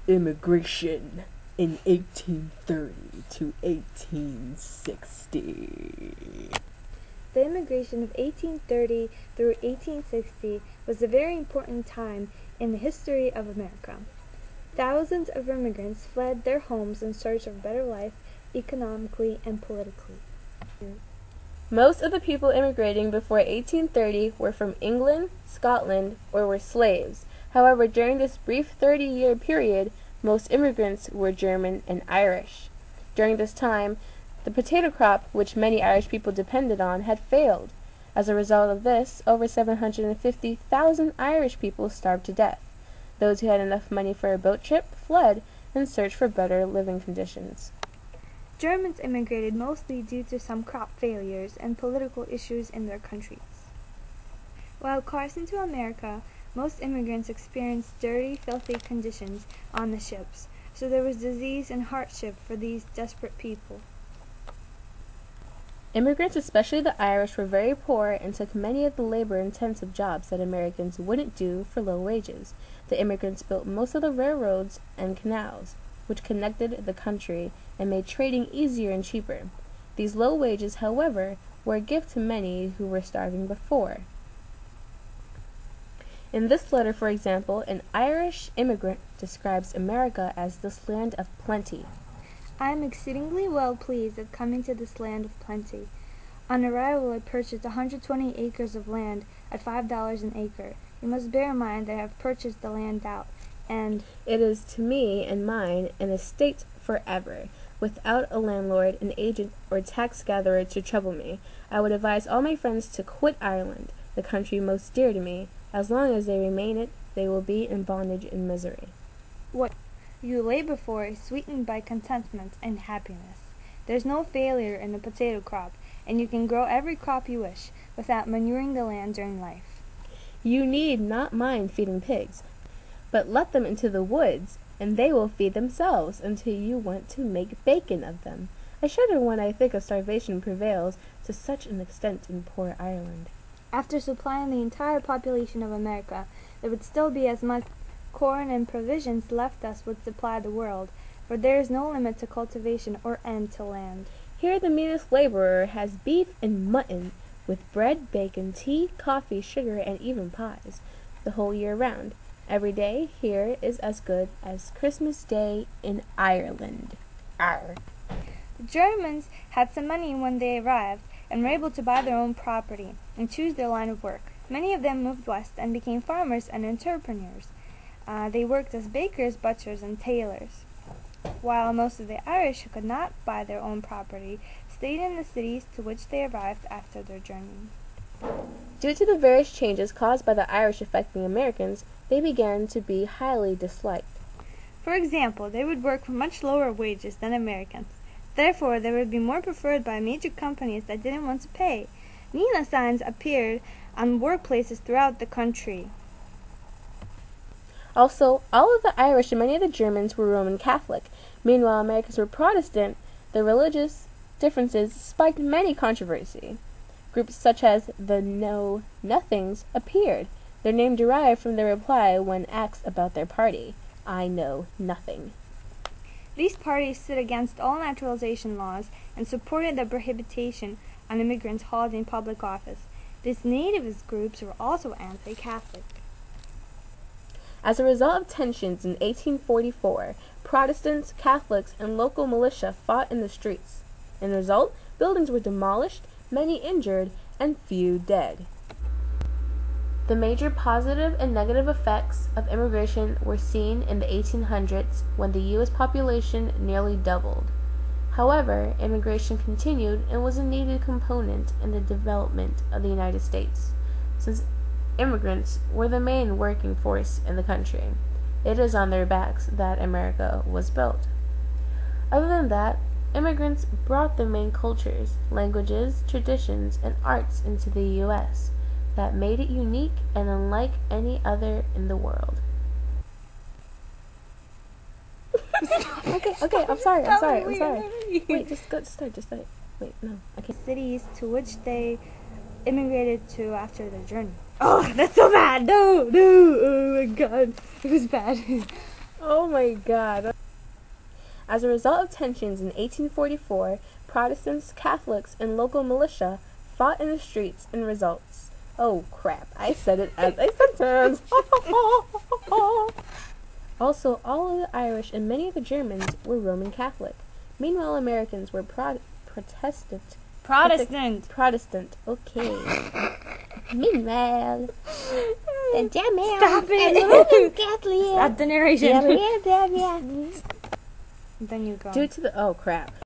Immigration in 1830 to 1860. The immigration of 1830 through 1860 was a very important time in the history of America. Thousands of immigrants fled their homes in search of a better life economically and politically. Most of the people immigrating before 1830 were from England, Scotland, or were slaves. However, during this brief 30-year period, most immigrants were German and Irish. During this time, the potato crop, which many Irish people depended on, had failed. As a result of this, over 750,000 Irish people starved to death. Those who had enough money for a boat trip fled in search for better living conditions. Germans immigrated mostly due to some crop failures and political issues in their countries. While crossing to America, most immigrants experienced dirty, filthy conditions on the ships, so there was disease and hardship for these desperate people. Immigrants, especially the Irish, were very poor and took many of the labor-intensive jobs that Americans wouldn't do for low wages. The immigrants built most of the railroads and canals, which connected the country and made trading easier and cheaper. These low wages, however, were a gift to many who were starving before. In this letter, for example, an Irish immigrant describes America as this land of plenty. I am exceedingly well pleased at coming to this land of plenty. On arrival, I purchased 120 acres of land at $5 an acre. You must bear in mind that I have purchased the land out, and it is to me and mine an estate forever, without a landlord, an agent, or tax gatherer to trouble me. I would advise all my friends to quit Ireland, the country most dear to me. As long as they remain it, they will be in bondage and misery. What you labor for is sweetened by contentment and happiness. There's no failure in the potato crop, and you can grow every crop you wish without manuring the land during life. You need not mind feeding pigs, but let them into the woods, and they will feed themselves until you want to make bacon of them. I shudder when I think of starvation prevails to such an extent in poor Ireland. After supplying the entire population of America, there would still be as much corn and provisions left as would supply the world, for there is no limit to cultivation or end to land. Here the meanest laborer has beef and mutton, with bread, bacon, tea, coffee, sugar, and even pies, the whole year round. Every day here is as good as Christmas Day in Ireland. Arr. The Germans had some money when they arrived, and were able to buy their own property and choose their line of work. Many of them moved west and became farmers and entrepreneurs. They worked as bakers, butchers, and tailors, while most of the Irish who could not buy their own property stayed in the cities to which they arrived after their journey. Due to the various changes caused by the Irish affecting Americans, they began to be highly disliked. For example, they would work for much lower wages than Americans. Therefore, they would be more preferred by major companies that didn't want to pay. Nina signs appeared on workplaces throughout the country. Also, all of the Irish and many of the Germans were Roman Catholic. Meanwhile, Americans were Protestant. The religious differences spiked many controversy. Groups such as the Know Nothings appeared. Their name derived from their reply when asked about their party, "I know nothing." These parties stood against all naturalization laws and supported the prohibition on immigrants holding public office. These nativist groups were also anti-Catholic. As a result of tensions in 1844, Protestants, Catholics, and local militia fought in the streets. In the result, buildings were demolished, many injured, and few dead. The major positive and negative effects of immigration were seen in the 1800s when the U.S. population nearly doubled. However, immigration continued and was a needed component in the development of the United States, since immigrants were the main working force in the country. It is on their backs that America was built. Other than that, immigrants brought their main cultures, languages, traditions, and arts into the U.S. that made it unique and unlike any other in the world. Okay, I'm sorry. Wait, just start. Wait, no, I can't. Cities to which they immigrated to after their journey. Oh, that's so bad! No! Oh my god, it was bad. Oh my god. As a result of tensions in 1844, Protestants, Catholics, and local militia fought in the streets and results. Oh crap, I said it as a sentence. Also, all of the Irish and many of the Germans were Roman Catholic. Meanwhile, Americans were Protestant. Protestant. Okay. Meanwhile, the Germans Stop and it. the Roman Catholic. Stop the narration. Yeah. Then you go. Due to the crap.